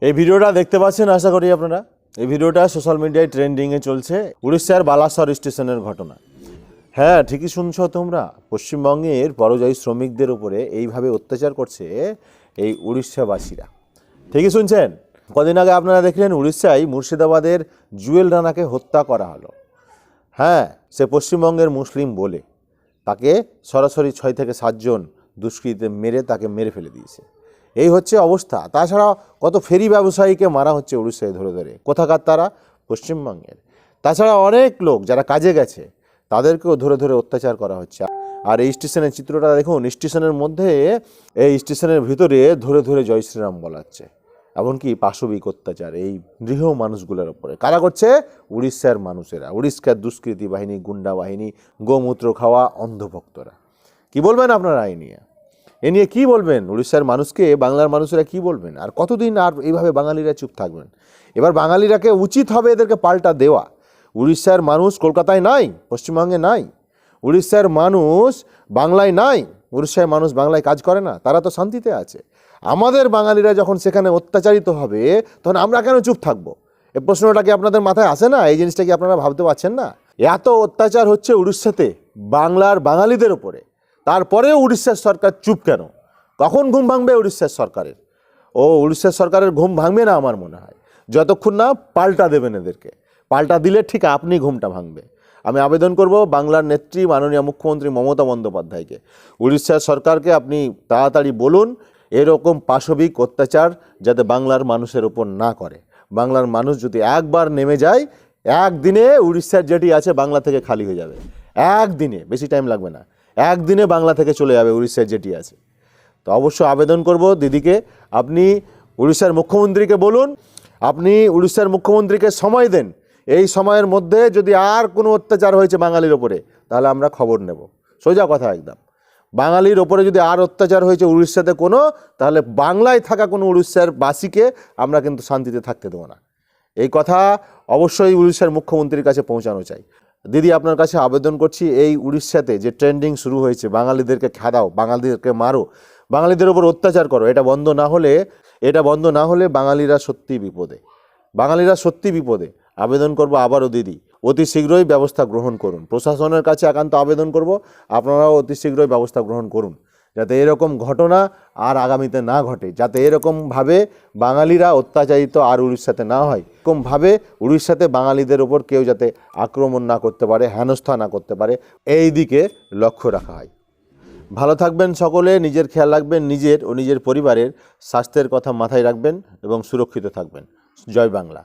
এই ভিডিওটা দেখতে পাচ্ছেন আশা করি আপনারা। এই ভিডিওটা সোশ্যাল মিডিয়ায় ট্রেন্ডিংয়ে চলছে, উড়িষ্যার বালাসর স্টেশনের ঘটনা। হ্যাঁ, ঠিকই শুনছো তোমরা, পশ্চিমবঙ্গের পরিযায়ী শ্রমিকদের উপরে এইভাবে অত্যাচার করছে এই উড়িষ্যাবাসীরা। ঠিকই শুনছেন। কদিন আগে আপনারা দেখলেন উড়িষ্যায় মুর্শিদাবাদের জুয়েল রানাকে হত্যা করা হলো। হ্যাঁ, সে পশ্চিমবঙ্গের মুসলিম বলে তাকে সরাসরি 6 থেকে 7 জন দুষ্কৃতীতে মেরে তাকে মেরে ফেলে দিয়েছে। এই হচ্ছে অবস্থা। তাছাড়া কত ফেরি ব্যবসায়ীকে মারা হচ্ছে উড়িষ্যায় ধরে ধরে। কোথাকার তারা? পশ্চিমবঙ্গের। তাছাড়া অনেক লোক যারা কাজে গেছে তাদেরকেও ধরে ধরে অত্যাচার করা হচ্ছে। আর এই স্টেশনের চিত্রটা দেখুন, স্টেশনের মধ্যে এই স্টেশনের ভিতরে ধরে ধরে জয় শ্রীরাম বলাচ্ছে, এমনকি পাশবিক অত্যাচার এই নিরীহ মানুষগুলোর উপরে কারা করছে? উড়িষ্যার মানুষেরা, উড়িষ্যার দুষ্কৃতী বাহিনী, গুন্ডা বাহিনী, গোমূত্র খাওয়া অন্ধভক্তরা। কি বলবেন আপনারা এ নিয়ে কি বলবেন? উড়িষ্যার মানুষকে বাংলার মানুষেরা কি বলবেন? আর কতদিন আর এইভাবে বাঙালিরা চুপ থাকবেন? এবার বাঙালিরাকে উচিত হবে এদেরকে পাল্টা দেওয়া। উড়িষ্যার মানুষ কলকাতায় নাই, পশ্চিমবঙ্গে নাই। উড়িষ্যার মানুষ বাংলায় নাই, উড়িষ্যার মানুষ বাংলায় কাজ করে না, তারা তো শান্তিতে আছে। আমাদের বাঙালিরা যখন সেখানে অত্যাচারিত হবে তখন আমরা কেন চুপ থাকবো? এই প্রশ্নটা কি আপনাদের মাথায় আসে না? এই জিনিসটা কি আপনারা ভাবতে পারছেন না? এত অত্যাচার হচ্ছে উড়িষ্যাতে বাংলার বাঙালিদের উপরে, তারপরেও উড়িষ্যার সরকার চুপ কেন? কখন ঘুম ভাঙবে উড়িষ্যার সরকারের? উড়িষ্যার সরকারের ঘুম ভাঙবে না আমার মনে হয়, যতক্ষণ না পাল্টা দেবেন এদেরকে। পাল্টা দিলে ঠিক আপনি ঘুমটা ভাঙবে। আমি আবেদন করব বাংলার নেত্রী মাননীয় মুখ্যমন্ত্রী মমতা বন্দ্যোপাধ্যায়কে, উড়িষ্যার সরকারকে আপনি তাড়াতাড়ি বলুন এরকম পাশবিক অত্যাচার যাতে বাংলার মানুষের ওপর না করে। বাংলার মানুষ যদি একবার নেমে যায়, একদিনে উড়িষ্যার যেটি আছে বাংলা থেকে খালি হয়ে যাবে। একদিনে, বেশি টাইম লাগবে না, একদিনে বাংলা থেকে চলে যাবে উড়িষ্যার যেটি আছে। তো অবশ্য আবেদন করব দিদিকে, আপনি উড়িষ্যার মুখ্যমন্ত্রীকে বলুন, আপনি উড়িষ্যার মুখ্যমন্ত্রীকে সময় দেন। এই সময়ের মধ্যে যদি আর কোনো অত্যাচার হয়েছে বাঙালির ওপরে তাহলে আমরা খবর নেব। সোজা কথা একদম। বাঙালির ওপরে যদি আর অত্যাচার হয়েছে উড়িষ্যাতে কোনো, তাহলে বাংলায় থাকা কোনো উড়িষ্যার বাসীকে আমরা কিন্তু শান্তিতে থাকতে দেবো না। এই কথা অবশ্যই উড়িষ্যার মুখ্যমন্ত্রীর কাছে পৌঁছানো চাই। দিদি, আপনার কাছে আবেদন করছি, এই উড়িষ্যাতে যে ট্রেন্ডিং শুরু হয়েছে বাঙালিদেরকে খেদাও, বাঙালিদেরকে মারো, বাঙালিদের ওপর অত্যাচার করো, এটা বন্ধ না হলে বাঙালিরা সত্যি বিপদে, বাঙালিরা সত্যি বিপদে। আবেদন করব আবারও দিদি, অতি শীঘ্রই ব্যবস্থা গ্রহণ করুন। প্রশাসনের কাছে একান্ত আবেদন করব, আপনারাও অতি শীঘ্রই ব্যবস্থা গ্রহণ করুন, যাতে এরকম ঘটনা আর আগামীতে না ঘটে, যাতে এরকমভাবে বাঙালিরা অত্যাচারিত আর উড়িষ্যাতে না হয়, এরকমভাবে উড়িষ্যাতে বাঙালিদের ওপর কেউ যাতে আক্রমণ না করতে পারে, হেনস্থা না করতে পারে, এই দিকে লক্ষ্য রাখা হয়। ভালো থাকবেন সকলে, নিজের খেয়াল রাখবেন, নিজের ও নিজের পরিবারের স্বাস্থ্যের কথা মাথায় রাখবেন এবং সুরক্ষিত থাকবেন। জয় বাংলা।